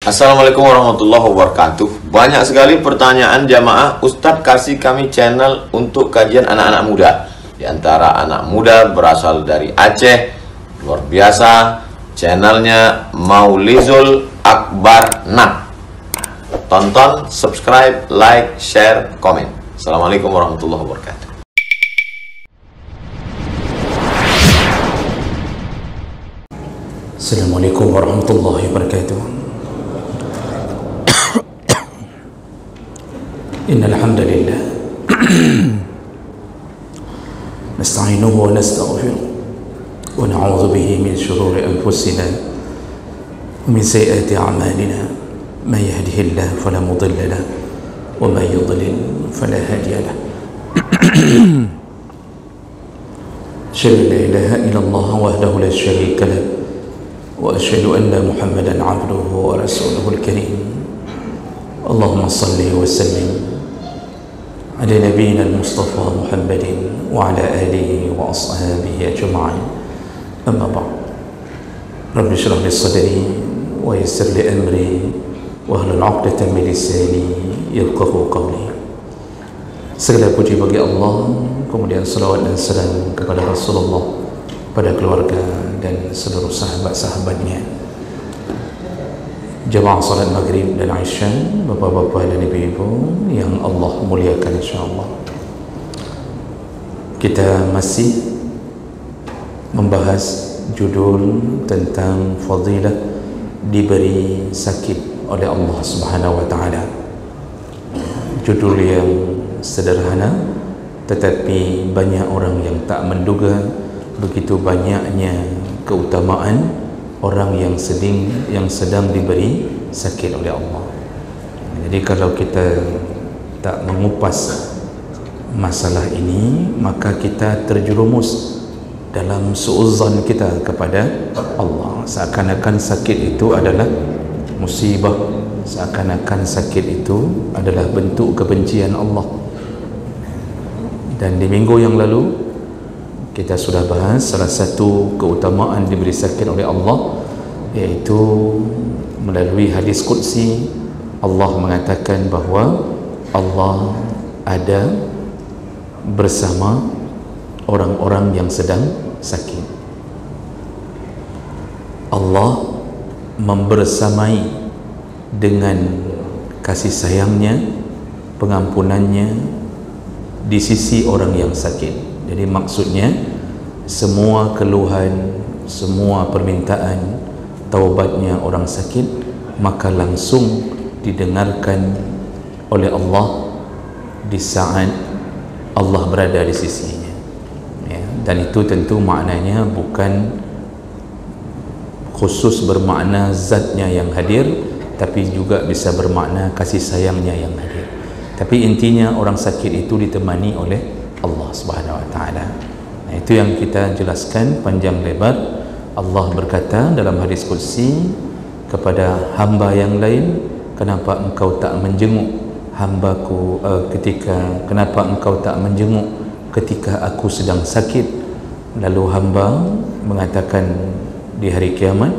Assalamualaikum warahmatullahi wabarakatuh. Banyak sekali pertanyaan jamaah, Ustadz kasih kami channel untuk kajian anak-anak muda. Di antara anak muda berasal dari Aceh, luar biasa, channelnya Maulizul Akbar Nak. Tonton, subscribe, like, share, komen. Assalamualaikum warahmatullahi wabarakatuh. Assalamualaikum warahmatullahi wabarakatuh. Innal hamdalillah nasta'inuhu wa nastaghfiruh wa na'udzu bihi min shururi anfusina wa min sayyiati a'malina man yahdihillahu fala mudilla lahu wa man yudlil fala hadiya lahu. Asyhadu an la ilaha illallah wahdahu la syarika lahu wa asyhadu anna Muhammadan 'abduhu wa rasuluhul karim. Allahumma salli wa sallim ala nabiyyina al-Mustafa Muhammadin wa ala alihi wa ashabihi ajma'in. Amma ba'd. Rabbi shrah li sadri wa yassir li amri wa hlul 'uqdatam min lisani yafqahu qawli. Segala puji bagi Allah, kemudian salawat dan salam kepada Rasulullah, pada keluarga dan seluruh sahabat-sahabatnya. Jamaah salat maghrib dan isya, bapak-bapak dan ibu-ibu yang Allah muliakan insyaAllah. Kita masih membahas judul tentang fadilah diberi sakit oleh Allah Subhanahu wa ta'ala. Judul yang sederhana, tetapi banyak orang yang tak menduga begitu banyaknya keutamaan orang yang sedang diberi sakit oleh Allah. Jadi kalau kita tak mengupas masalah ini, maka kita terjerumus dalam suudzon kita kepada Allah, seakan-akan sakit itu adalah musibah, seakan-akan sakit itu adalah bentuk kebencian Allah. Dan di minggu yang lalu kita sudah bahas salah satu keutamaan diberi sakit oleh Allah, yaitu melalui hadis qudsi. Allah mengatakan bahawa Allah ada bersama orang-orang yang sedang sakit. Allah membersamai dengan kasih sayangnya, pengampunannya di sisi orang yang sakit. Jadi maksudnya semua keluhan, semua permintaan taubatnya orang sakit, maka langsung didengarkan oleh Allah di saat Allah berada di sisinya, ya. Dan itu tentu maknanya bukan khusus bermakna zatnya yang hadir, tapi juga bisa bermakna kasih sayangnya yang hadir. Tapi intinya orang sakit itu ditemani oleh Allah Subhanahu wa ta'ala. Nah, itu yang kita jelaskan panjang lebar. Allah berkata dalam hadis qudsi kepada hamba yang lain, kenapa engkau tak menjenguk hambaku kenapa engkau tak menjenguk ketika aku sedang sakit? Lalu hamba mengatakan di hari kiamat,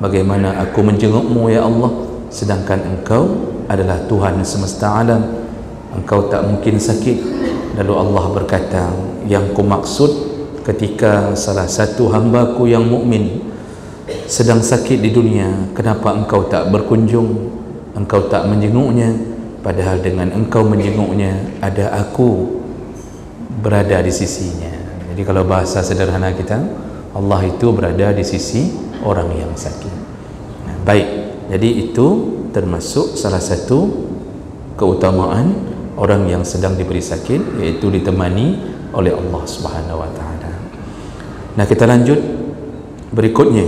bagaimana aku menjengukmu ya Allah, sedangkan engkau adalah Tuhan semesta alam, engkau tak mungkin sakit. Lalu Allah berkata, yang ku maksud ketika salah satu hambaku yang mukmin sedang sakit di dunia, kenapa engkau tak berkunjung, engkau tak menjenguknya, padahal dengan engkau menjenguknya ada aku berada di sisinya. Jadi kalau bahasa sederhana kita, Allah itu berada di sisi orang yang sakit. Nah, baik, jadi itu termasuk salah satu keutamaan orang yang sedang diberi sakit, yaitu ditemani oleh Allah Subhanahu wa ta'ala. Nah, kita lanjut berikutnya,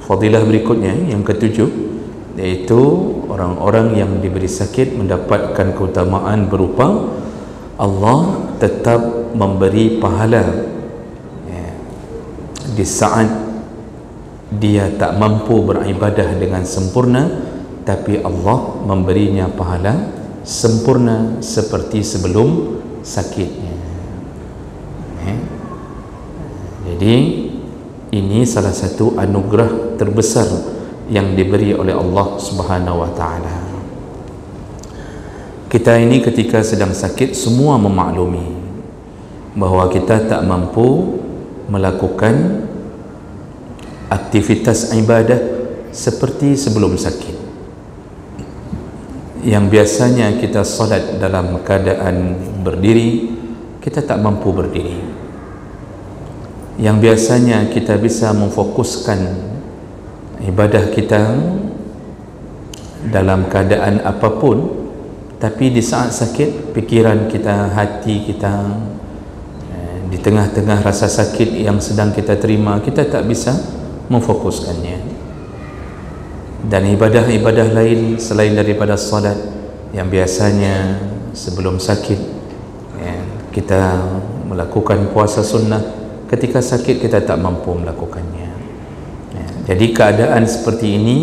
fadilah berikutnya yang ketujuh, yaitu orang-orang yang diberi sakit mendapatkan keutamaan berupa Allah tetap memberi pahala, ya, di saat dia tak mampu beribadah dengan sempurna, tapi Allah memberinya pahala sempurna seperti sebelum sakitnya. Jadi ini salah satu anugerah terbesar yang diberi oleh Allah Subhanahu wa taala. Kita ini ketika sedang sakit semua memaklumi bahawa kita tak mampu melakukan aktivitas ibadah seperti sebelum sakit. Yang biasanya kita solat dalam keadaan berdiri, kita tak mampu berdiri. Yang biasanya kita bisa memfokuskan ibadah kita dalam keadaan apapun, tapi di saat sakit pikiran kita, hati kita, di tengah-tengah rasa sakit yang sedang kita terima, kita tak bisa memfokuskannya. Dan ibadah-ibadah lain selain daripada salat yang biasanya sebelum sakit kita melakukan puasa sunnah, ketika sakit kita tak mampu melakukannya. Jadi keadaan seperti ini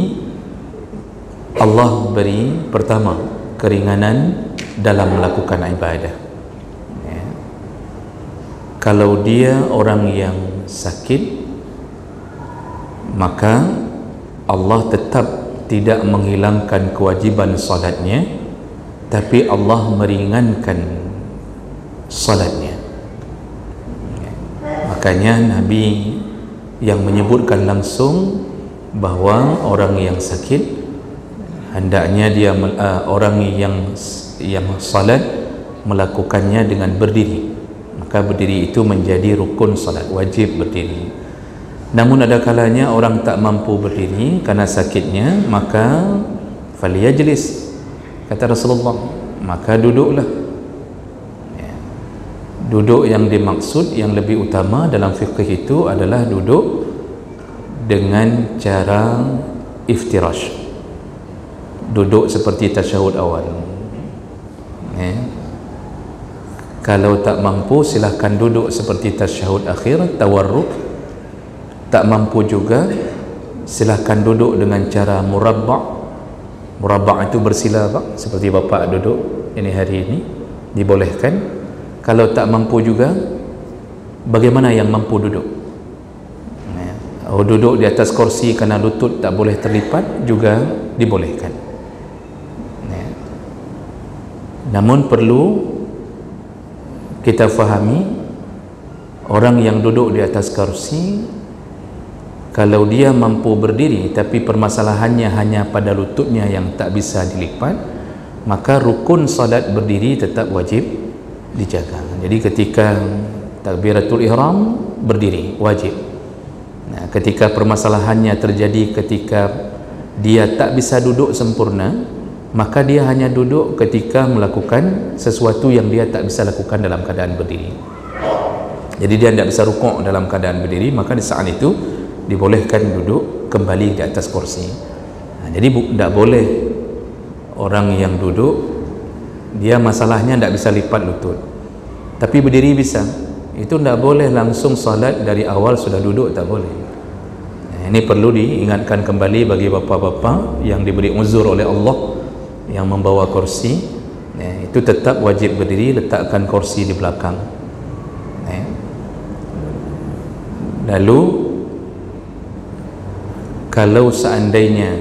Allah beri pertama keringanan dalam melakukan ibadah. Kalau dia orang yang sakit, maka Allah tetap tidak menghilangkan kewajiban salatnya, tapi Allah meringankan salatnya. Makanya Nabi yang menyebutkan langsung bahawa orang yang sakit hendaknya dia orang yang salat melakukannya dengan berdiri, maka berdiri itu menjadi rukun salat, wajib berdiri. Namun ada kalanya orang tak mampu berdiri karena sakitnya, maka faliyajlis, kata Rasulullah, maka duduklah. Duduk yang dimaksud yang lebih utama dalam fiqh itu adalah duduk dengan cara iftirash, duduk seperti tasyahud awal. Kalau tak mampu silahkan duduk seperti tasyahud akhir, tawarruk. Tak mampu juga silahkan duduk dengan cara murabba'. Murabba' itu bersila, Pak, seperti bapa duduk ini hari ini, dibolehkan. Kalau tak mampu juga, bagaimana yang mampu duduk? Duduk di atas kursi kerana lutut tak boleh terlipat juga dibolehkan. Namun perlu kita fahami, orang yang duduk di atas kursi, kalau dia mampu berdiri tapi permasalahannya hanya pada lututnya yang tak bisa dilipat, maka rukun salat berdiri tetap wajib dijaga. Jadi ketika takbiratul ihram berdiri wajib. Ketika permasalahannya terjadi ketika dia tak bisa duduk sempurna, maka dia hanya duduk ketika melakukan sesuatu yang dia tak bisa lakukan dalam keadaan berdiri. Jadi dia tidak bisa rukuk dalam keadaan berdiri, maka di saat itu dibolehkan duduk kembali di atas kursi. Jadi tidak boleh orang yang duduk dia masalahnya tidak bisa lipat lutut, tapi berdiri bisa. Itu tidak boleh langsung salat dari awal sudah duduk, tak boleh. Ini perlu diingatkan kembali bagi bapa-bapa yang diberi uzur oleh Allah yang membawa kursi. Itu tetap wajib berdiri, letakkan kursi di belakang. Lalu kalau seandainya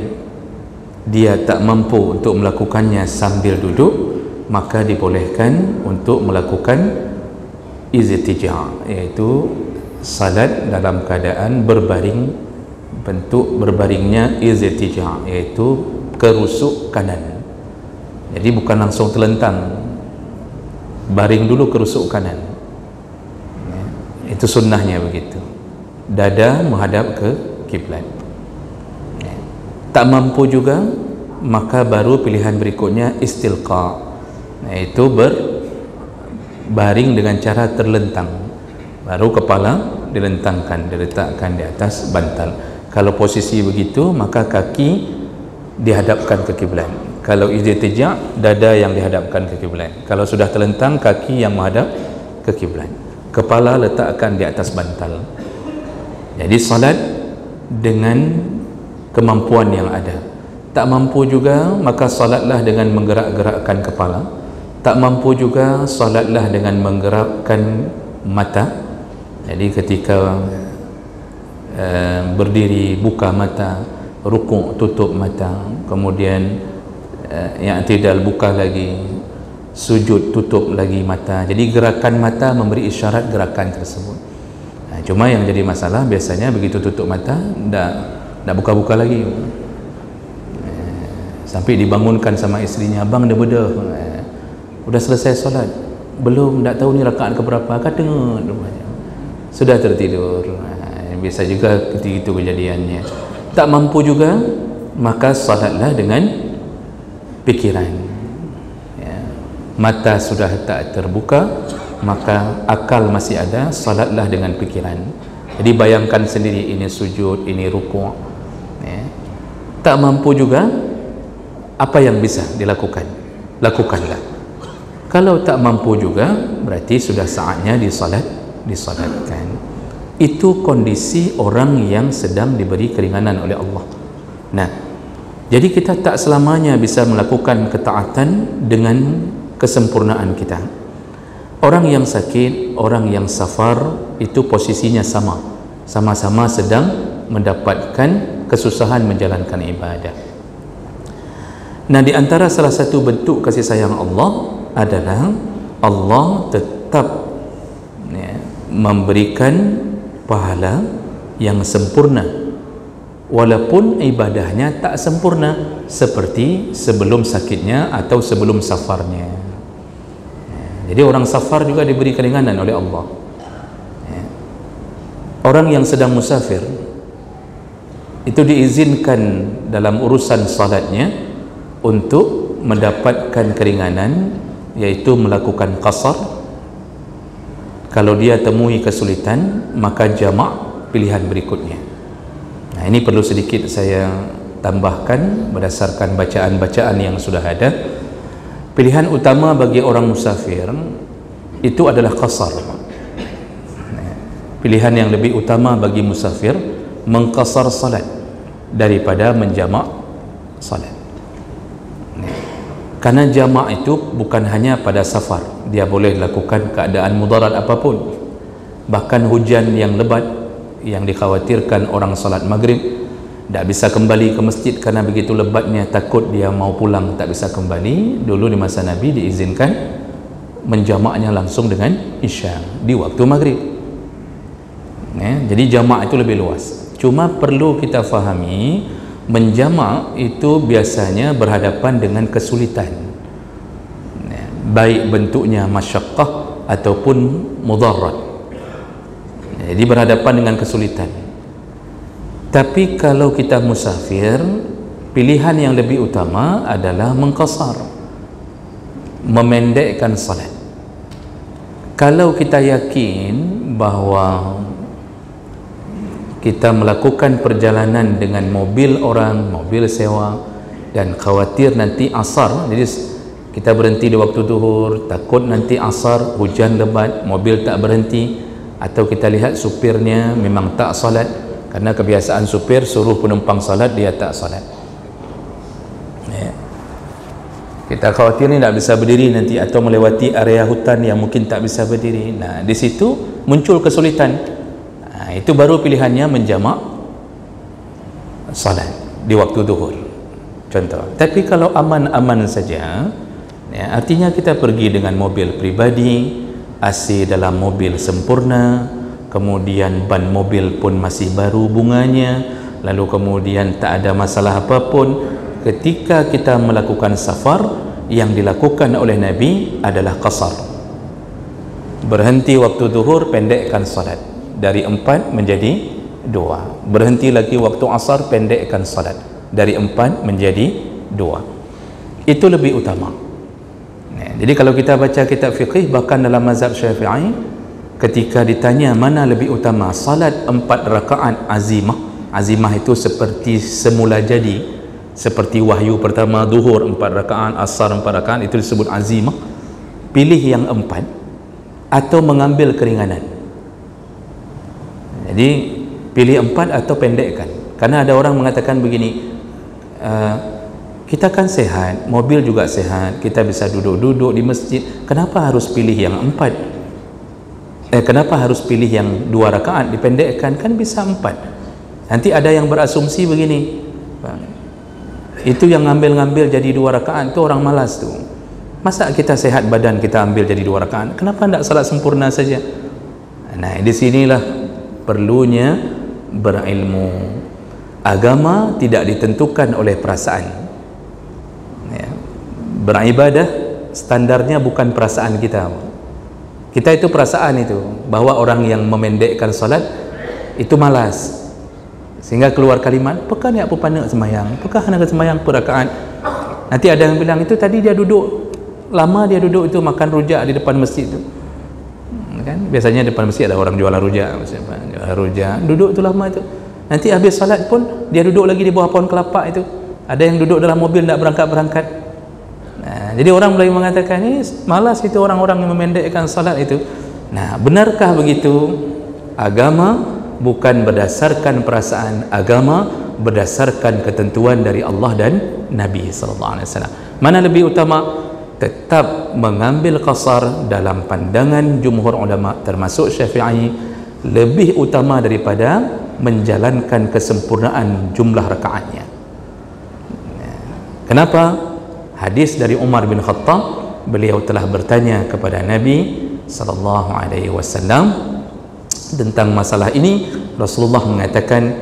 dia tak mampu untuk melakukannya sambil duduk, maka dibolehkan untuk melakukan iztija', iaitu salat dalam keadaan berbaring. Bentuk berbaringnya iztija', iaitu kerusuk kanan. Jadi bukan langsung terlentang, baring dulu kerusuk kanan. Itu sunnahnya begitu, dada menghadap ke kiblat. Tak mampu juga, maka baru pilihan berikutnya istilqa, yaitu berbaring dengan cara terlentang, baru kepala dilentangkan, diletakkan di atas bantal. Kalau posisi begitu, maka kaki dihadapkan ke kiblat. Kalau iztija', dada yang dihadapkan ke kiblat. Kalau sudah terlentang, kaki yang menghadap ke kiblat, kepala letakkan di atas bantal. Jadi salat dengan kemampuan yang ada. Tak mampu juga, maka salatlah dengan menggerak-gerakkan kepala. Tak mampu juga, salatlah dengan menggerakkan mata. Jadi ketika berdiri buka mata, rukuk tutup mata, kemudian i'tidal buka lagi, sujud tutup lagi mata. Jadi gerakan mata memberi isyarat gerakan tersebut. Cuma yang jadi masalah biasanya begitu tutup mata dah buka-buka lagi, sampai dibangunkan sama istrinya, "Bang, dah bedah, udah selesai solat belum? Tak tahu ni rakaat ke berapa?" Kata sudah tertidur. Biasa juga ketika itu kejadiannya. Tak mampu juga, maka salatlah dengan pikiran. Mata sudah tak terbuka, maka akal masih ada, salatlah dengan pikiran. Jadi bayangkan sendiri, ini sujud, ini rukuk. Tak mampu juga, apa yang bisa dilakukan? Lakukanlah. Kalau tak mampu juga, berarti sudah saatnya disalatkan. Itu kondisi orang yang sedang diberi keringanan oleh Allah. Nah, jadi kita tak selamanya bisa melakukan ketaatan dengan kesempurnaan kita. Orang yang sakit, orang yang safar, itu posisinya sama-sama sedang mendapatkan kesusahan menjalankan ibadah. Nah, di antara salah satu bentuk kasih sayang Allah adalah Allah tetap memberikan pahala yang sempurna walaupun ibadahnya tak sempurna seperti sebelum sakitnya atau sebelum safarnya. Jadi orang safar juga diberi keringanan oleh Allah. Orang yang sedang musafir itu diizinkan dalam urusan salatnya untuk mendapatkan keringanan, yaitu melakukan qasar. Kalau dia temui kesulitan, maka jamak pilihan berikutnya. Nah, ini perlu sedikit saya tambahkan berdasarkan bacaan-bacaan yang sudah ada. Pilihan utama bagi orang musafir itu adalah qasar. Pilihan yang lebih utama bagi musafir mengqasar salat daripada menjamak salat. Karena jamak itu bukan hanya pada safar, dia boleh lakukan keadaan mudarat apapun. Bahkan hujan yang lebat yang dikhawatirkan orang salat maghrib tak bisa kembali ke masjid karena begitu lebatnya, takut dia mau pulang tak bisa kembali. Dulu di masa Nabi diizinkan menjamaknya langsung dengan isya di waktu maghrib. Jadi jamak itu lebih luas. Cuma perlu kita fahami, menjamak itu biasanya berhadapan dengan kesulitan, baik bentuknya masyaqqah ataupun mudarat. Jadi berhadapan dengan kesulitan. Tapi kalau kita musafir, pilihan yang lebih utama adalah mengqasar, memendekkan salat. Kalau kita yakin bahawa kita melakukan perjalanan dengan mobil orang, mobil sewa, dan khawatir nanti asar, jadi kita berhenti di waktu zuhur, takut nanti asar hujan lebat, mobil tak berhenti, atau kita lihat supirnya memang tak salat, karena kebiasaan supir suruh penumpang salat, dia tak salat. Kita khawatir ni tak bisa berdiri nanti, atau melewati area hutan yang mungkin tak bisa berdiri. Nah, di situ muncul kesulitan. Itu baru pilihannya menjamak salat di waktu zuhur, contoh. Tapi kalau aman-aman saja, artinya kita pergi dengan mobil pribadi, AC dalam mobil sempurna, kemudian ban mobil pun masih baru bunganya, lalu kemudian tak ada masalah apapun. Ketika kita melakukan safar, yang dilakukan oleh Nabi adalah qasar, berhenti waktu zuhur, pendekkan salat dari 4 menjadi 2, berhenti lagi waktu asar, pendekkan salat dari 4 menjadi 2. Itu lebih utama. Jadi kalau kita baca kitab fiqih, bahkan dalam mazhab Syafi'i, ketika ditanya mana lebih utama, salat 4 rakaat azimah itu seperti semula jadi, seperti wahyu pertama, zuhur 4 rakaat, asar 4 rakaat, itu disebut azimah. Pilih yang 4 atau mengambil keringanan. Jadi pilih 4 atau pendekkan. Karena ada orang mengatakan begini, kita kan sehat, mobil juga sehat, kita bisa duduk-duduk di masjid, kenapa harus pilih yang 4? Kenapa harus pilih yang 2 rakaat dipendekkan? Kan bisa 4. Nanti ada yang berasumsi begini, Itu yang ngambil-ngambil jadi 2 rakaat tu orang malas tu. Masa kita sehat badan kita ambil jadi 2 rakaat? Kenapa tidak salat sempurna saja? Nah, di sinilah perlunya berilmu. Agama tidak ditentukan oleh perasaan. Ya. Beribadah standarnya bukan perasaan kita. Kita itu perasaan itu, bahwa orang yang memendekkan salat itu malas, sehingga keluar kalimat pekan ya pupana semayang, pekan nak semayang per rakaat. Nanti ada yang bilang itu tadi dia duduk lama, dia duduk itu makan rujak di depan masjid tu kan, biasanya depan masjid ada orang jualan rujak, duduk tu lama itu. Nanti habis salat pun dia duduk lagi di bawah pohon kelapa itu. Ada yang duduk dalam mobil tak berangkat-berangkat. Nah, jadi orang mulai mengatakan ini malas itu orang-orang yang memendekkan salat itu. Nah, benarkah begitu? Agama bukan berdasarkan perasaan, agama berdasarkan ketentuan dari Allah dan Nabi SAW. Mana lebih utama? Tetap mengambil qasar dalam pandangan jumhur ulama termasuk Syafi'i lebih utama daripada menjalankan kesempurnaan jumlah rakaatnya. Kenapa? Hadis dari Umar bin Khattab, beliau telah bertanya kepada Nabi SAW tentang masalah ini. Rasulullah mengatakan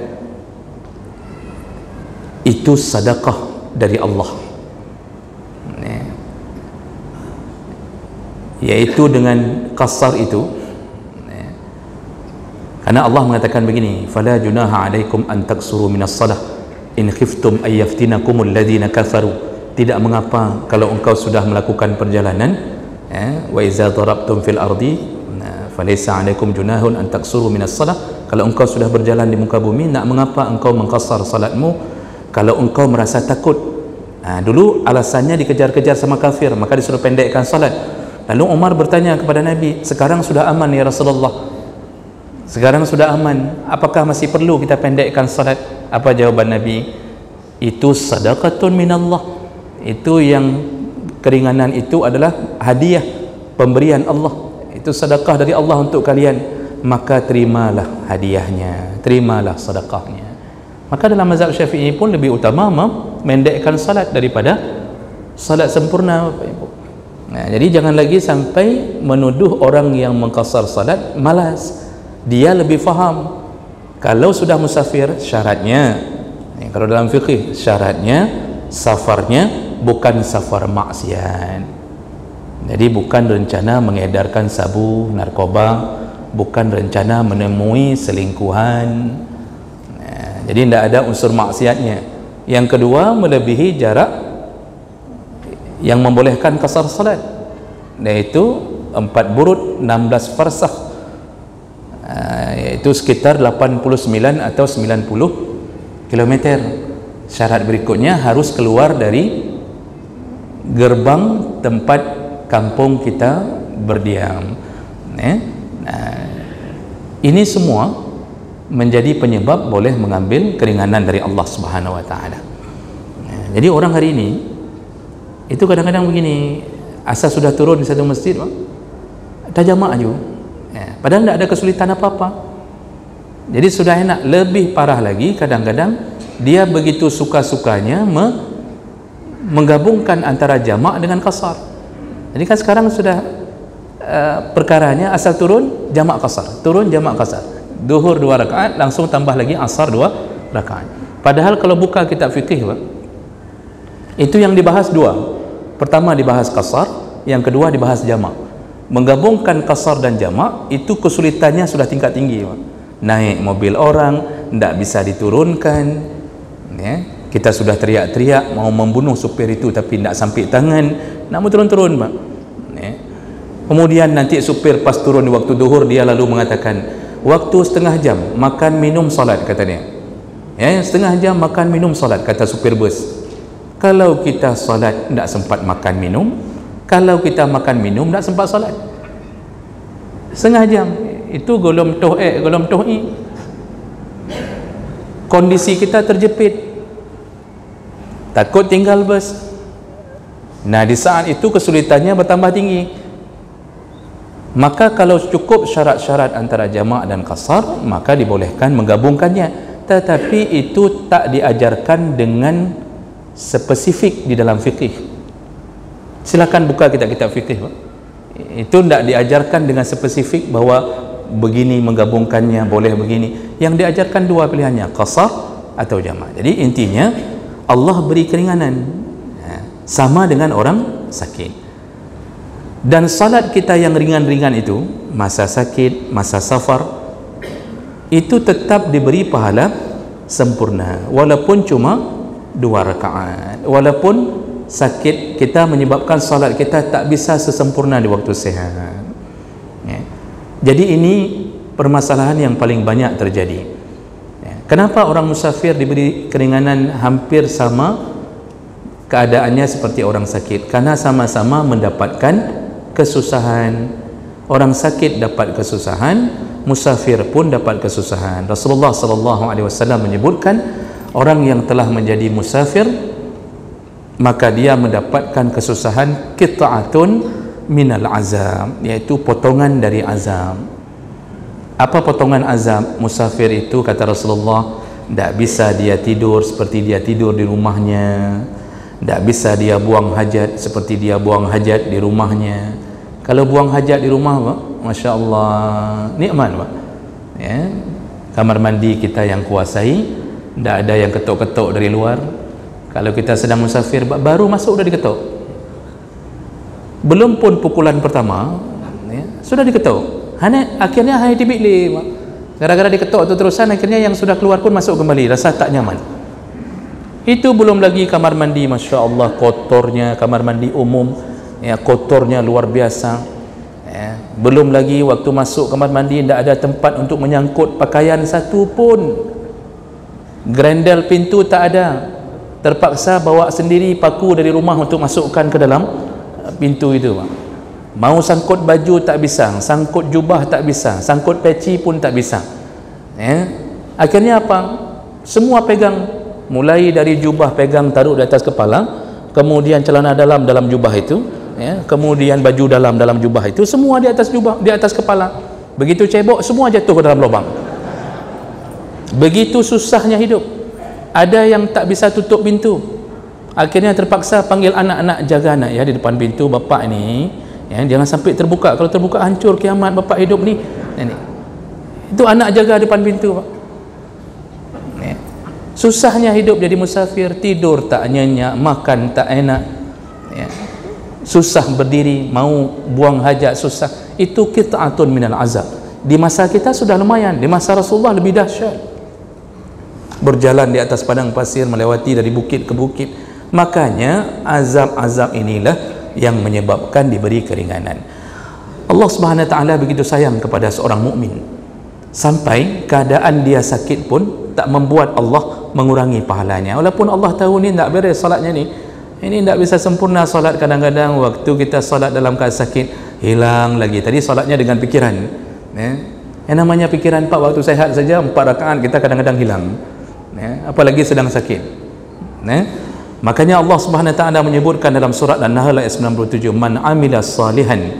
itu sedekah dari Allah, yaitu dengan qasar itu, karena Allah mengatakan begini, fala junaha alaikum an taksuru minas salah in khiftum ay yaftinakumul ladzina kafaru. Tidak mengapa kalau engkau sudah melakukan perjalanan, wa iza darabtum fil ardi falaysa alaikum junahun an taksuru minas salah. Kalau engkau sudah berjalan di muka bumi, tak mengapa engkau mengqasar salatmu kalau engkau merasa takut. Dulu alasannya dikejar-kejar sama kafir, maka disuruh pendekkan salat. Lalu Umar bertanya kepada Nabi, sekarang sudah aman ya Rasulullah, sekarang sudah aman, apakah masih perlu kita pendekkan salat? Apa jawaban Nabi? Itu sadaqatun minallah. Itu yang keringanan itu adalah hadiah, pemberian Allah. Itu sedekah dari Allah untuk kalian, maka terimalah hadiahnya, terimalah sedekahnya. Maka dalam mazhab Syafi'i pun lebih utama memendekkan salat daripada salat sempurna, Bapak Ibu. Nah, jadi jangan lagi sampai menuduh orang yang mengqasar salat malas. Dia lebih faham kalau sudah musafir syaratnya, kalau dalam fikih syaratnya safarnya bukan safar maksiat. Jadi bukan rencana mengedarkan sabu, narkoba, bukan rencana menemui selingkuhan. Nah, jadi tidak ada unsur maksiatnya. Yang kedua, melebihi jarak yang membolehkan qasar salat, yaitu 4 burud 16 farsakh, yaitu sekitar 89 atau 90 km. Syarat berikutnya harus keluar dari gerbang tempat kampung kita berdiam. Ini semua menjadi penyebab boleh mengambil keringanan dari Allah Subhanahu Wa Taala. Jadi orang hari ini itu kadang-kadang begini, asal sudah turun di satu masjid dah jamaah je, padahal tidak ada kesulitan apa-apa. Jadi sudah enak. Lebih parah lagi, kadang-kadang dia begitu suka-sukanya menggabungkan antara jamaah dengan qasar. Jadi kan sekarang sudah perkaranya asal turun jamaah qasar, turun jamaah qasar, duhur 2 rakaat langsung tambah lagi asar 2 rakaat. Padahal kalau buka kitab fikih, itu yang dibahas 2. Pertama dibahas qasar, yang kedua dibahas jama'. Menggabungkan qasar dan jama' itu kesulitannya sudah tingkat tinggi. Naik mobil orang tidak bisa diturunkan, ya. Kita sudah teriak-teriak mau membunuh supir itu tapi tidak sampai tangan, nak turun-turun, Pak. Ya. Kemudian nanti supir pas turun di waktu duhur, dia lalu mengatakan waktu setengah jam makan minum salat, kata dia. Ya, setengah jam makan minum salat, kata supir bus. Kalau kita salat tidak sempat makan minum, kalau kita makan minum tidak sempat salat. Setengah jam itu golom golom tohi. Kondisi kita terjepit, takut tinggal bus. Nah, di saat itu kesulitannya bertambah tinggi. Maka kalau cukup syarat-syarat antara jama' dan qasar, maka dibolehkan menggabungkannya. Tetapi itu tak diajarkan dengan spesifik di dalam fikih. Silakan buka kitab-kitab fikih, Pak. Itu tidak diajarkan dengan spesifik bahwa begini menggabungkannya, boleh begini. Yang diajarkan dua pilihannya, qasar atau jama'. Jadi intinya Allah beri keringanan, sama dengan orang sakit. Dan salat kita yang ringan-ringan itu, masa sakit, masa safar, itu tetap diberi pahala sempurna, walaupun cuma 2 rakaat. Walaupun sakit kita menyebabkan salat kita tak bisa sesempurna di waktu sehat. Jadi ini permasalahan yang paling banyak terjadi. Kenapa orang musafir diberi keringanan hampir sama keadaannya seperti orang sakit? Karena sama-sama mendapatkan kesusahan. Orang sakit dapat kesusahan, musafir pun dapat kesusahan. Rasulullah SAW menyebutkan orang yang telah menjadi musafir maka dia mendapatkan kesusahan qita'atun minal azab, yaitu potongan dari azab. Apa potongan azab? Musafir itu, kata Rasulullah, tidak bisa dia tidur seperti dia tidur di rumahnya, tidak bisa dia buang hajat seperti dia buang hajat di rumahnya. Kalau buang hajat di rumah, Pak, Masya Allah, nikmat, Pak. Ya, kamar mandi kita yang kuasai, tidak ada yang ketuk-ketuk dari luar. Kalau kita sedang musafir, baru masuk sudah diketuk, belum pun pukulan pertama, ya, sudah diketuk. Akhirnya hai tibik, gara-gara diketuk tu terusan, akhirnya yang sudah keluar pun masuk kembali, rasa tak nyaman. Itu belum lagi kamar mandi, Masya Allah, kotornya kamar mandi umum, ya, kotornya luar biasa, ya. Belum lagi waktu masuk kamar mandi tidak ada tempat untuk menyangkut pakaian satu pun, grendel pintu tak ada, terpaksa bawa sendiri paku dari rumah untuk masukkan ke dalam pintu itu, Pak. Mau sangkut baju tak bisa, sangkut jubah tak bisa, sangkut peci pun tak bisa, ya. Akhirnya apa? Semua pegang, mulai dari jubah pegang taruh di atas kepala, kemudian celana dalam jubah itu, ya, kemudian baju dalam jubah itu, semua di atas jubah, di atas kepala. Begitu cebok, semua jatuh ke dalam lubang. Begitu susahnya hidup. Ada yang tak bisa tutup pintu, akhirnya terpaksa panggil anak-anak, jaga anak ya di depan pintu, bapak ini, ya, jangan sampai terbuka, kalau terbuka hancur kiamat bapak hidup ni. Itu anak jaga depan pintu, Pak. Ya. Susahnya hidup jadi musafir, tidur tak nyenyak, makan tak enak, ya. Susah berdiri, mau buang hajat susah. Itu qita'atun minal azab. Di masa kita sudah lumayan, di masa Rasulullah lebih dahsyat. Berjalan di atas padang pasir, melewati dari bukit ke bukit. Makanya azab-azab inilah yang menyebabkan diberi keringanan. Allah Subhanahu wa taala begitu sayang kepada seorang mukmin sampai keadaan dia sakit pun tak membuat Allah mengurangi pahalanya. Walaupun Allah tahu ni tak beres salatnya ni, ini tak bisa sempurna salat, kadang-kadang waktu kita salat dalam keadaan sakit hilang lagi. Tadi salatnya dengan pikiran, ya. Yang namanya pikiran, Pak, waktu sehat saja 4 rakaat kita kadang-kadang hilang, ya, apalagi sedang sakit, ya. Makanya Allah Subhanahu wa taala menyebutkan dalam surat An-Nahl ayat 97, man amila salihan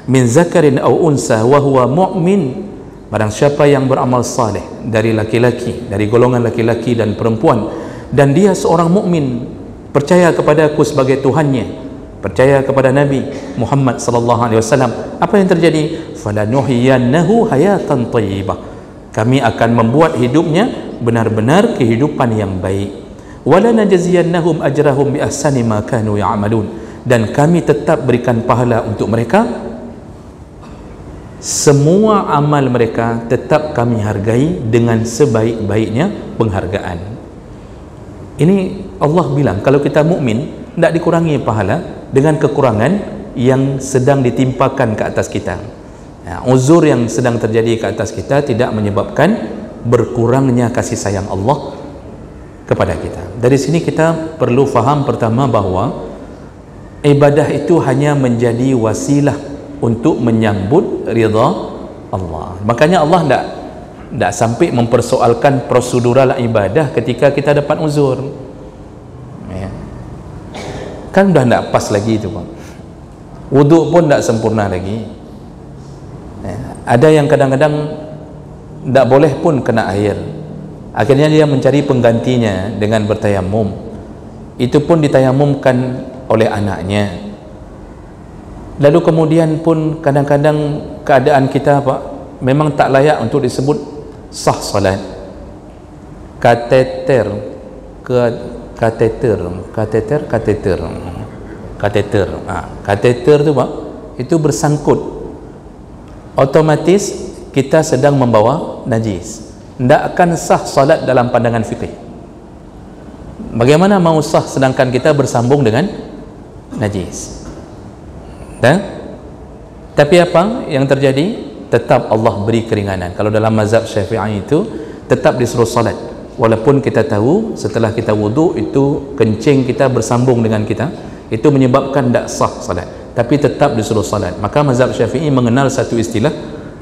min zakarin aw unsa wa huwa mu'min, barang siapa yang beramal saleh dari laki-laki, dari golongan laki-laki dan perempuan, dan dia seorang mukmin, percaya kepada aku sebagai Tuhannya, percaya kepada Nabi Muhammad sallallahu alaihi wasallam, apa yang terjadi? Falanuhyiyannahu hayatan thayyibah, kami akan membuat hidupnya benar-benar kehidupan yang baik. Walanajziyannahum ajrahum bi ahsani ma kanu ya'malun, dan kami tetap berikan pahala untuk mereka, semua amal mereka tetap kami hargai dengan sebaik-baiknya penghargaan. Ini Allah bilang kalau kita mukmin tidak dikurangi pahala dengan kekurangan yang sedang ditimpakan ke atas kita. Uzur yang sedang terjadi ke atas kita tidak menyebabkan berkurangnya kasih sayang Allah kepada kita. Dari sini kita perlu faham pertama bahawa ibadah itu hanya menjadi wasilah untuk menyambut ridha Allah. Makanya Allah tidak sampai mempersoalkan prosedural ibadah ketika kita dapat uzur, ya. Kan dah tidak pas lagi itu, Pak. Wuduk pun tidak sempurna lagi, ya. Ada yang kadang-kadang tidak boleh pun kena air, akhirnya dia mencari penggantinya dengan bertayamum, itu pun ditayamumkan oleh anaknya. Lalu kemudian pun kadang-kadang keadaan kita memang tak layak untuk disebut sah salat. Kateter tu itu bersangkut, otomatis kita sedang membawa najis, tidak akan sah salat dalam pandangan fikih. Bagaimana mau sah sedangkan kita bersambung dengan najis? Tapi apa yang terjadi? Tetap Allah beri keringanan. Kalau dalam mazhab Syafi'i itu tetap disuruh salat, walaupun kita tahu setelah kita wuduk itu kencing kita bersambung dengan kita, itu menyebabkan tak sah salat, tapi tetap disuruh salat. Maka mazhab Syafi'i mengenal satu istilah,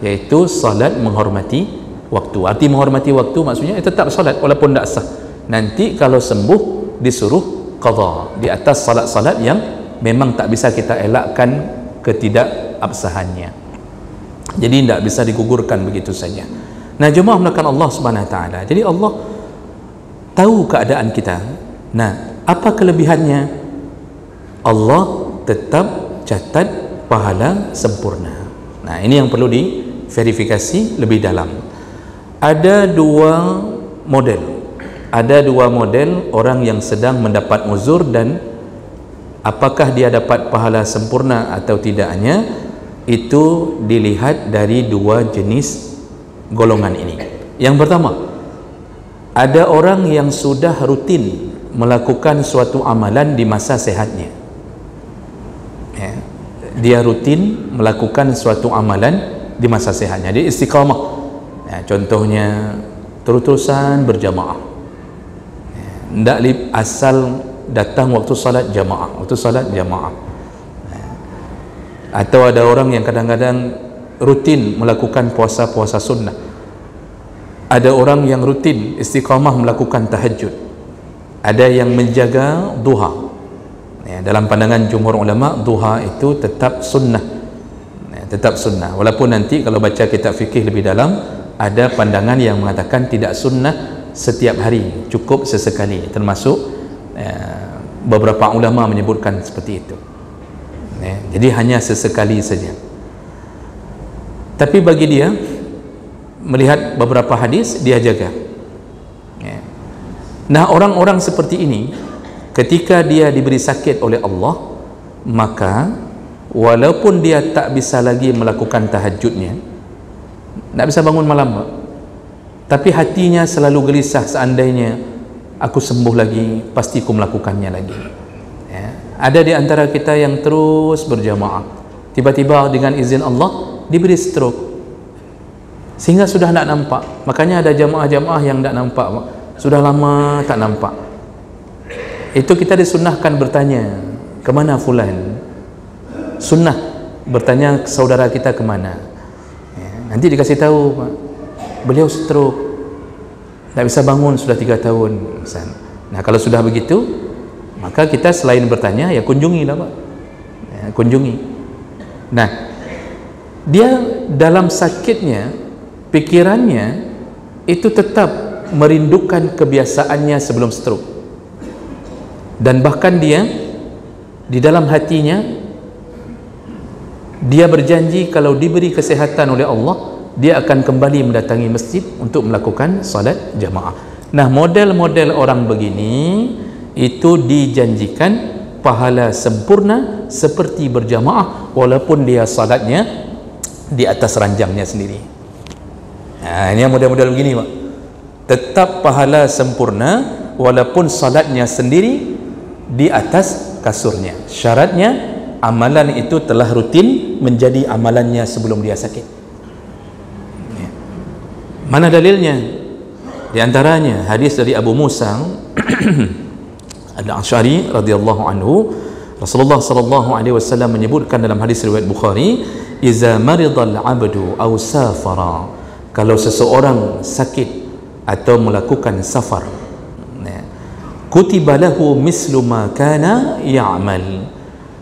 iaitu salat menghormati waktu. Arti menghormati waktu maksudnya tetap salat walaupun tak sah. Nanti kalau sembuh disuruh qadha di atas salat-salat yang memang tak bisa kita elakkan ketidakabsahannya. Jadi tidak bisa digugurkan begitu saja. Nah, jemaah melakukan Allah Subhanahu Wa Taala. Jadi Allah tahu keadaan kita. Nah, apa kelebihannya? Allah tetap catat pahala sempurna. Nah, ini yang perlu diverifikasi lebih dalam. Ada dua model orang yang sedang mendapat uzur, dan apakah dia dapat pahala sempurna atau tidaknya itu dilihat dari dua jenis golongan ini. Yang pertama, ada orang yang sudah rutin melakukan suatu amalan di masa sehatnya. Dia rutin melakukan suatu amalan di masa sehatnya, dia istiqamah. Contohnya terus-terusan berjamaah, tidak asal datang waktu salat jamaah, atau ada orang yang kadang-kadang rutin melakukan puasa-puasa sunnah, ada orang yang rutin istiqamah melakukan tahajud, ada yang menjaga duha. Dalam pandangan jumhur ulama, duha itu tetap sunnah, walaupun nanti kalau baca kitab fikih lebih dalam ada pandangan yang mengatakan tidak sunnah setiap hari, cukup sesekali, termasuk beberapa ulama menyebutkan seperti itu. Jadi hanya sesekali saja. Tapi bagi dia, melihat beberapa hadis, dia jaga. Nah, orang-orang seperti ini ketika dia diberi sakit oleh Allah, maka walaupun dia tak bisa lagi melakukan tahajudnya, tak bisa bangun malam, tapi hatinya selalu gelisah, seandainya aku sembuh lagi, pasti aku melakukannya lagi. Ada di antara kita yang terus berjamaah, tiba-tiba dengan izin Allah diberi stroke, sehingga sudah tak nampak. Makanya ada jamaah-jamaah yang tak nampak, sudah lama tak nampak. Itu kita disunnahkan bertanya, kemana fulan? Sunnah bertanya saudara kita kemana. Nanti dikasih tahu, Pak, beliau stroke, tak bisa bangun sudah 3 tahun. Nah, kalau sudah begitu, maka kita selain bertanya, ya kunjungilah, Pak. Kunjungi. Nah, dia dalam sakitnya, pikirannya itu tetap merindukan kebiasaannya sebelum stroke. Dan bahkan dia di dalam hatinya dia berjanji kalau diberi kesehatan oleh Allah, dia akan kembali mendatangi masjid untuk melakukan salat jamaah. Nah, model-model orang begini itu dijanjikan pahala sempurna seperti berjamaah walaupun dia salatnya di atas ranjangnya sendiri. Nah, ini model-model begini, Pak. Tetap pahala sempurna walaupun salatnya sendiri di atas kasurnya. Syaratnya amalan itu telah rutin menjadi amalannya sebelum dia sakit. Mana dalilnya? Di antaranya hadis dari Abu Musa Al-Asy'ari radhiyallahu anhu, Rasulullah sallallahu alaihi wasallam menyebutkan dalam hadis riwayat Bukhari, "Iza maridal 'abdu aw safara." Kalau seseorang sakit atau melakukan safar, kutiba lahu mislu ma kana ya'mal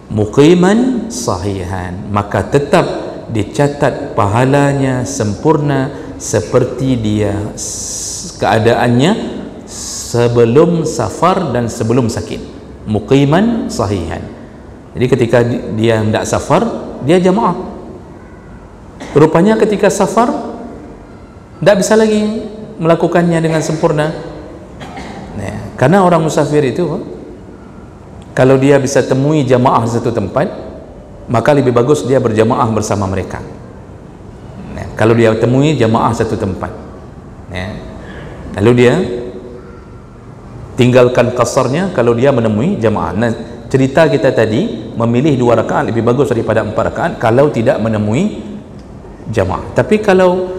muqiman sahihan, maka tetap dicatat pahalanya sempurna seperti dia keadaannya sebelum safar dan sebelum sakit. muqiman sahihan. Jadi ketika dia tidak safar, dia jamaah. Rupanya ketika safar tidak bisa lagi melakukannya dengan sempurna. Nah, karena orang musafir itu kalau dia bisa temui jamaah di satu tempat, maka lebih bagus dia berjamaah bersama mereka. Nah, kalau dia temui jamaah satu tempat, nah, lalu dia tinggalkan qasarnya kalau dia menemui jamaah. Nah, cerita kita tadi memilih 2 rakaat lebih bagus daripada 4 rakaat kalau tidak menemui jamaah. Tapi kalau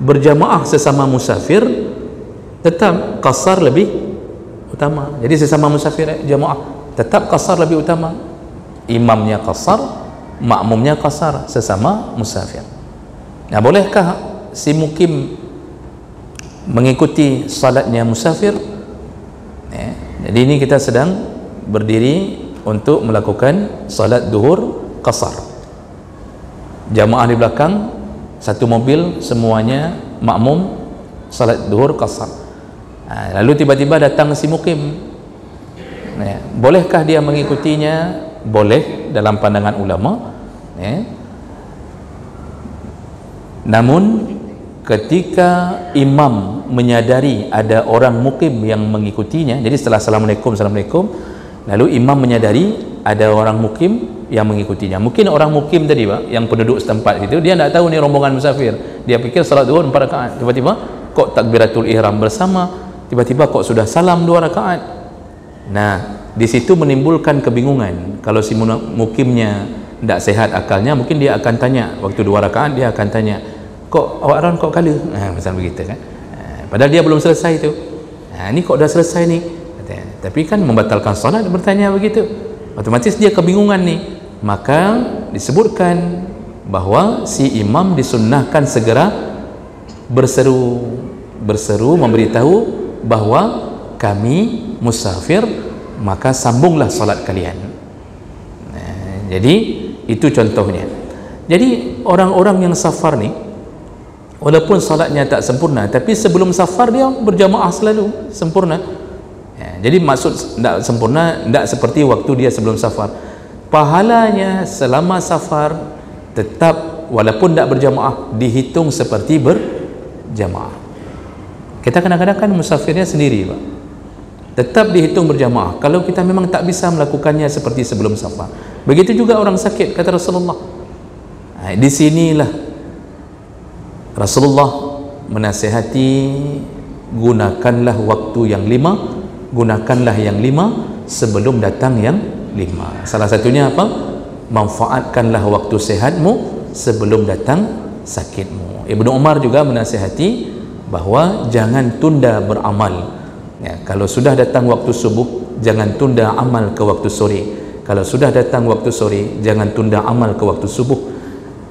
berjamaah sesama musafir, tetap qasar lebih utama. Jadi sesama musafir jamaah tetap qasar lebih utama. Imamnya qasar, makmumnya qasar, sesama musafir. Nah, bolehkah si mukim mengikuti salatnya musafir? Jadi ini kita sedang berdiri untuk melakukan salat duhur qasar. Jamaah di belakang, satu mobil semuanya makmum salat duhur qasar. Lalu tiba-tiba datang si mukim. Bolehkah dia mengikutinya? Boleh dalam pandangan ulama. Namun ketika imam menyadari ada orang mukim yang mengikutinya, jadi setelah assalamualaikum, lalu imam menyadari ada orang mukim yang mengikutinya. Mungkin orang mukim tadi Pak, yang penduduk setempat itu, dia tidak tahu ni rombongan musafir. Dia fikir salat zuhur 4 rakaat. Tiba-tiba kok takbiratul ihram bersama, tiba-tiba kok sudah salam 2 rakaat. Nah, di situ menimbulkan kebingungan. Kalau si mukimnya tidak sehat akalnya, mungkin dia akan tanya waktu 2 rakaat, dia akan tanya, kok awak ran kok kala? Macam begitu kan. Padahal dia belum selesai tu. Ni kok dah selesai ni. Tapi kan membatalkan solat bertanya begitu. Otomatis dia kebingungan ni. Maka disebutkan bahawa si imam disunnahkan segera berseru memberitahu bahawa kami musafir, maka sambunglah solat kalian. Jadi itu contohnya. Jadi orang-orang yang safar ni, walaupun salatnya tak sempurna, tapi sebelum safar dia berjamaah selalu sempurna. Jadi maksud tidak sempurna, tidak seperti waktu dia sebelum safar. Pahalanya selama safar tetap, walaupun tidak berjamaah, dihitung seperti berjamaah. Kita kadang-kadang kan musafirnya sendiri Pak, tetap dihitung berjamaah kalau kita memang tak bisa melakukannya seperti sebelum safar. Begitu juga orang sakit, kata Rasulullah. Di sinilah Rasulullah menasihati, gunakanlah waktu yang 5, gunakanlah yang 5 sebelum datang yang 5. Salah satunya apa? Manfaatkanlah waktu sehatmu sebelum datang sakitmu. Ibnu Umar juga menasihati bahawa jangan tunda beramal. Kalau sudah datang waktu subuh, jangan tunda amal ke waktu sore. Kalau sudah datang waktu sore, jangan tunda amal ke waktu subuh.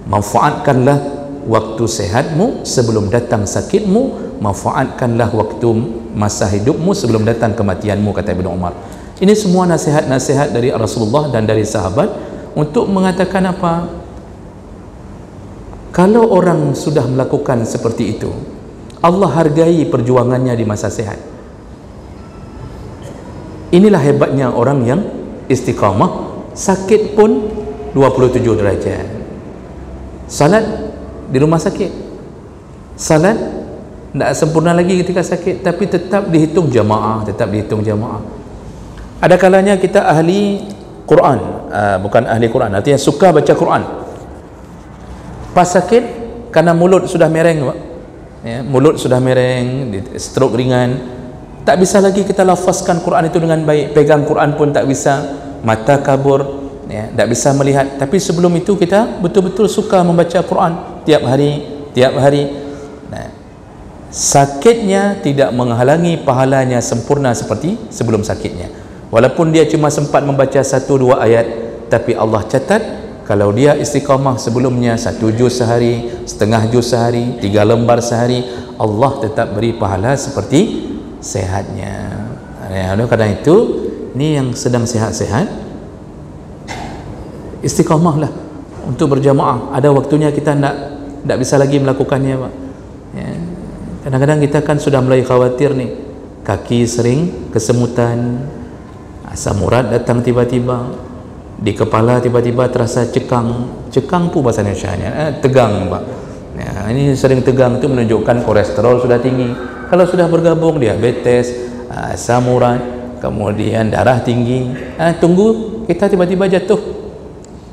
Manfaatkanlah waktu sehatmu sebelum datang sakitmu, manfaatkanlah waktu masa hidupmu sebelum datang kematianmu, kata Ibnu Umar. Ini semua nasihat-nasihat dari Rasulullah dan dari sahabat untuk mengatakan apa? Kalau orang sudah melakukan seperti itu, Allah hargai perjuangannya di masa sehat. Inilah hebatnya orang yang istiqamah, sakit pun 27 derajat. Salat di rumah sakit, salat tidak sempurna lagi ketika sakit, tapi tetap dihitung jamaah, Ada kalanya kita ahli Quran, bukan ahli Quran, artinya suka baca Quran, pas sakit karena mulut sudah mereng Pak, mulut sudah mereng, stroke ringan, tak bisa lagi kita lafazkan Quran itu dengan baik, pegang Quran pun tak bisa, mata kabur, tak bisa melihat. Tapi sebelum itu kita betul-betul suka membaca Quran tiap hari. Sakitnya tidak menghalangi pahalanya sempurna seperti sebelum sakitnya. Walaupun dia cuma sempat membaca 1-2 ayat, tapi Allah catat kalau dia istiqamah sebelumnya 1 juz sehari, setengah juz sehari, 3 lembar sehari, Allah tetap beri pahala seperti sehatnya. Karena itu, ini yang sedang sehat-sehat, istiqamahlah untuk berjamaah. Ada waktunya kita tidak bisa lagi melakukannya Pak. Kadang-kadang kita kan sudah mulai khawatir nih, kaki sering kesemutan, Asam urat datang tiba-tiba, di kepala tiba-tiba terasa cekang pun bahasa Indonesianya, tegang Pak. Ya, ini sering tegang itu menunjukkan kolesterol sudah tinggi. Kalau sudah bergabung diabetes, asam urat, kemudian darah tinggi, tunggu kita tiba-tiba jatuh,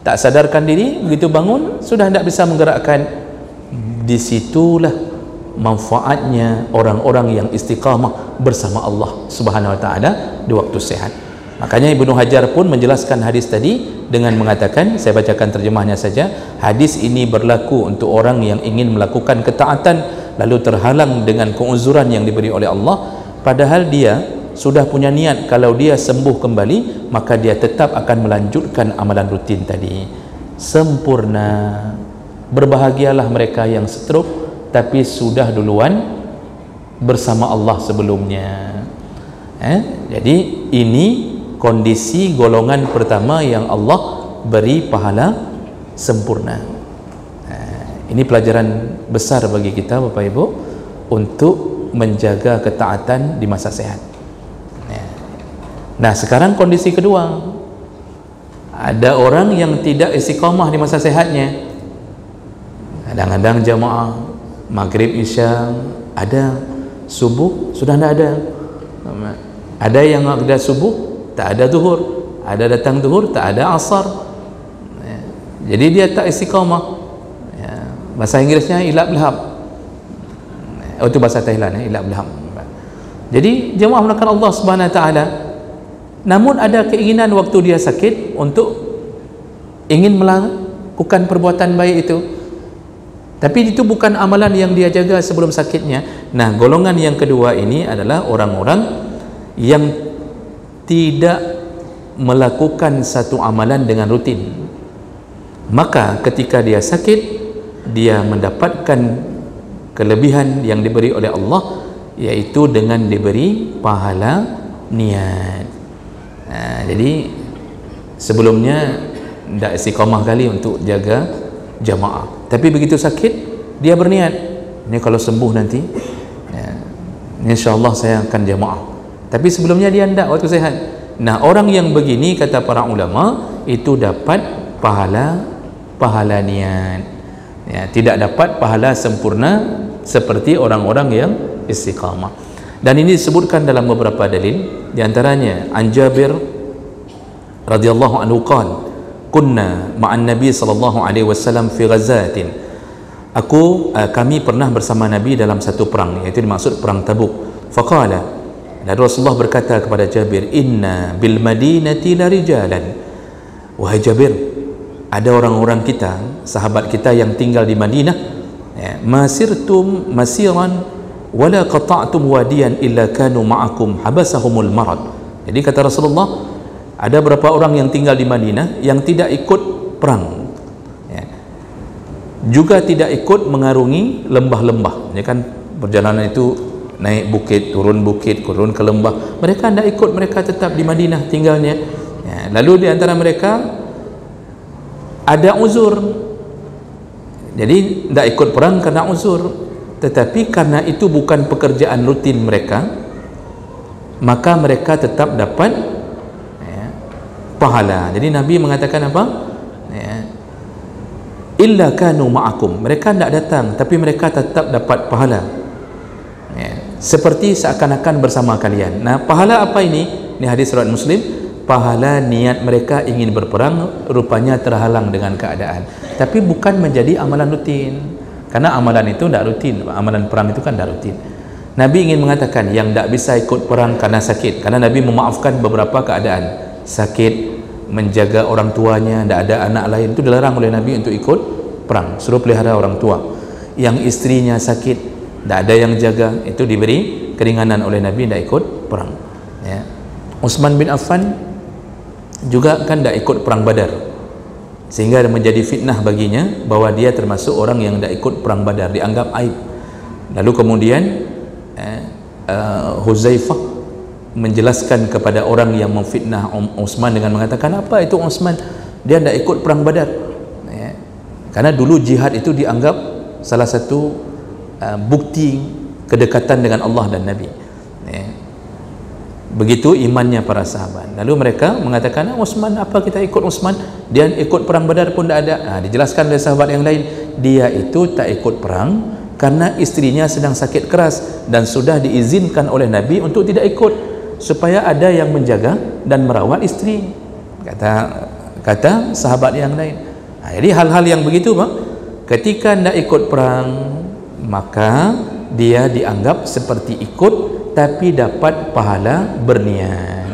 tak sadarkan diri, begitu bangun sudah tidak bisa menggerakkan. Disitulah manfaatnya orang-orang yang istiqamah bersama Allah Subhanahu wa taala di waktu sehat. Makanya Ibnu Hajar pun menjelaskan hadis tadi dengan mengatakan, saya bacakan terjemahnya saja, hadis ini berlaku untuk orang yang ingin melakukan ketaatan lalu terhalang dengan keuzuran yang diberi oleh Allah, padahal dia sudah punya niat kalau dia sembuh kembali maka dia tetap akan melanjutkan amalan rutin tadi. Sempurna. Berbahagialah mereka yang stroke tapi sudah duluan bersama Allah sebelumnya. Jadi ini kondisi golongan pertama yang Allah beri pahala sempurna. Ini pelajaran besar bagi kita Bapak Ibu untuk menjaga ketaatan di masa sehat. Nah, sekarang kondisi kedua, ada orang yang tidak istiqamah di masa sehatnya. Kadang-kadang jamaah maghrib isya ada, subuh sudah tidak ada. Ada yang ada subuh tak ada zuhur, ada datang zuhur tak ada asar. Jadi dia tak istiqamah. Bahasa Inggrisnya ilab lahab. Itu bahasa Thailand, ilab lahab. Jadi jemaah melakukan Allah Subhanahu wa taala, namun ada keinginan waktu dia sakit untuk ingin melakukan perbuatan baik itu, tapi itu bukan amalan yang dia jaga sebelum sakitnya. Nah, golongan yang kedua ini adalah orang-orang yang tidak melakukan satu amalan dengan rutin. Maka ketika dia sakit, dia mendapatkan kelebihan yang diberi oleh Allah, yaitu dengan diberi pahala niat. Jadi sebelumnya tidak istiqamah kali untuk jaga jamaah, tapi begitu sakit dia berniat, ini kalau sembuh nanti insyaAllah saya akan jamaah. Tapi sebelumnya dia tidak waktu sehat. Nah, orang yang begini kata para ulama itu dapat pahala niat, tidak dapat pahala sempurna seperti orang-orang yang istiqamah. Dan ini disebutkan dalam beberapa dalil, di antaranya an Jabir radhiyallahu anhu qala kunna ma'an nabi sallallahu alaihi wasallam fi ghazatin. Kami pernah bersama Nabi dalam satu perang, iaitu dimaksud perang Tabuk. Faqala, dan Rasulullah berkata kepada Jabir, inna bil madinati la rijalan. Wahai Jabir, ada orang-orang kita, sahabat kita yang tinggal di Madinah, masirtum masiran wala qata'tum wadiyan illa kanu ma'akum habasahumul marad. Jadi kata Rasulullah, ada beberapa orang yang tinggal di Madinah yang tidak ikut perang, juga tidak ikut mengarungi lembah-lembah. Ini kan perjalanan itu naik bukit, turun ke lembah. Mereka tidak ikut, mereka tetap di Madinah tinggalnya. Lalu di antara mereka ada uzur, jadi tidak ikut perang karena uzur, tetapi karena itu bukan pekerjaan rutin mereka, maka mereka tetap dapat pahala. Jadi Nabi mengatakan apa? Illa kanu ma'akum, mereka tidak datang tapi mereka tetap dapat pahala, seperti seakan-akan bersama kalian. Nah, pahala apa ini? Ini hadis riwayat Muslim. Pahala niat mereka ingin berperang, rupanya terhalang dengan keadaan, tapi bukan menjadi amalan rutin, karena amalan itu tidak rutin. Amalan perang itu kan tidak rutin. Nabi ingin mengatakan yang tidak bisa ikut perang karena sakit, karena Nabi memaafkan beberapa keadaan sakit, menjaga orang tuanya, tidak ada anak lain, itu dilarang oleh Nabi untuk ikut perang, suruh pelihara orang tua. Yang istrinya sakit, tidak ada yang jaga, itu diberi keringanan oleh Nabi, tidak ikut perang. Utsman bin Affan juga kan tidak ikut perang Badar, sehingga menjadi fitnah baginya bahwa dia termasuk orang yang tidak ikut perang Badar, dianggap aib. Lalu kemudian Huzaifah menjelaskan kepada orang yang memfitnah Utsman dengan mengatakan, apa itu Utsman, dia tidak ikut perang Badar, karena dulu jihad itu dianggap salah satu bukti kedekatan dengan Allah dan Nabi. Begitu imannya para sahabat. Lalu mereka mengatakan, Utsman, apa kita ikut Utsman? Dia ikut perang Badar pun tidak ada. Dijelaskan oleh sahabat yang lain, dia itu tak ikut perang karena istrinya sedang sakit keras dan sudah diizinkan oleh Nabi untuk tidak ikut supaya ada yang menjaga dan merawat istri, kata sahabat yang lain. Jadi hal-hal yang begitu, Bang, ketika tidak ikut perang maka dia dianggap seperti ikut tapi dapat pahala berniat,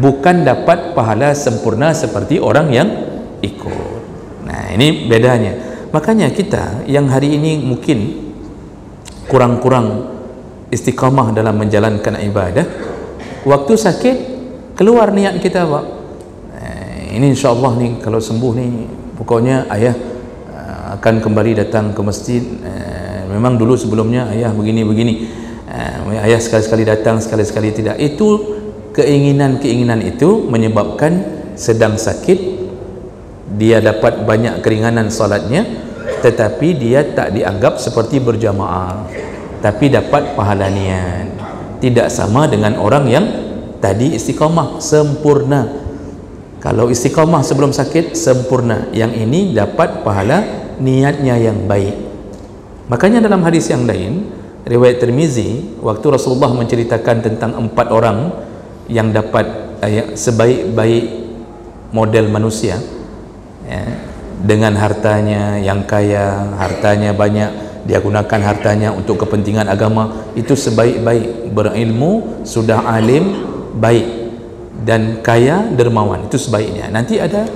bukan dapat pahala sempurna seperti orang yang ikut. Nah, ini bedanya. Makanya kita yang hari ini mungkin kurang-kurang istiqamah dalam menjalankan ibadah, waktu sakit keluar niat kita, Pak. Ini insyaAllah nih kalau sembuh nih, pokoknya ayah akan kembali datang ke masjid. Memang dulu sebelumnya ayah begini-begini, ayah sekali-sekali datang, sekali-sekali tidak. Itu keinginan-keinginan itu menyebabkan sedang sakit dia dapat banyak keringanan salatnya, tetapi dia tak dianggap seperti berjamaah, tapi dapat pahala niat. Tidak sama dengan orang yang tadi istiqamah sempurna. Kalau istiqamah sebelum sakit sempurna, yang ini dapat pahala niatnya yang baik. Makanya dalam hadis yang lain, riwayat Tirmizi, waktu Rasulullah menceritakan tentang 4 orang yang dapat sebaik-baik model manusia, dengan hartanya yang kaya, hartanya banyak, dia gunakan hartanya untuk kepentingan agama, itu sebaik-baik. Berilmu, sudah alim, baik, dan kaya, dermawan, itu sebaiknya. Nanti ada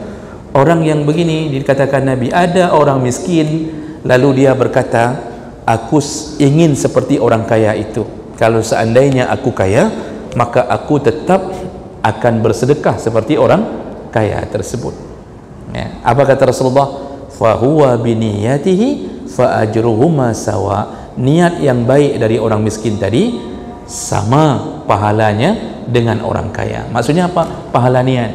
orang yang begini, dikatakan Nabi, ada orang miskin lalu dia berkata, aku ingin seperti orang kaya itu. Kalau seandainya aku kaya, maka aku tetap akan bersedekah seperti orang kaya tersebut. Apa kata Rasulullah? Fahuwa biniyatihi fa ajruhuma sawa. Niat yang baik dari orang miskin tadi sama pahalanya dengan orang kaya. Maksudnya apa? Pahala niat.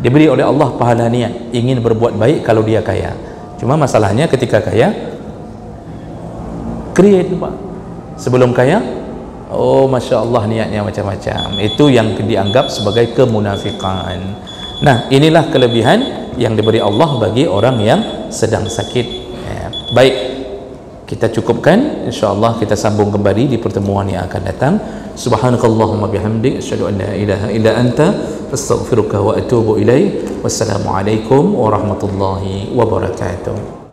Diberi oleh Allah pahala niat, ingin berbuat baik kalau dia kaya. Cuma masalahnya ketika kaya create, Pak. Sebelum kaya, oh Masya Allah niatnya macam-macam. Itu yang dianggap sebagai kemunafikan. Nah, inilah kelebihan yang diberi Allah bagi orang yang sedang sakit. Baik, kita cukupkan. InsyaAllah kita sambung kembali di pertemuan yang akan datang. Subhanakallahumma bihamdik, asyhadu an la ilaha illa anta, astaghfiruka wa atubu ilaik. Wassalamualaikum warahmatullahi wabarakatuh.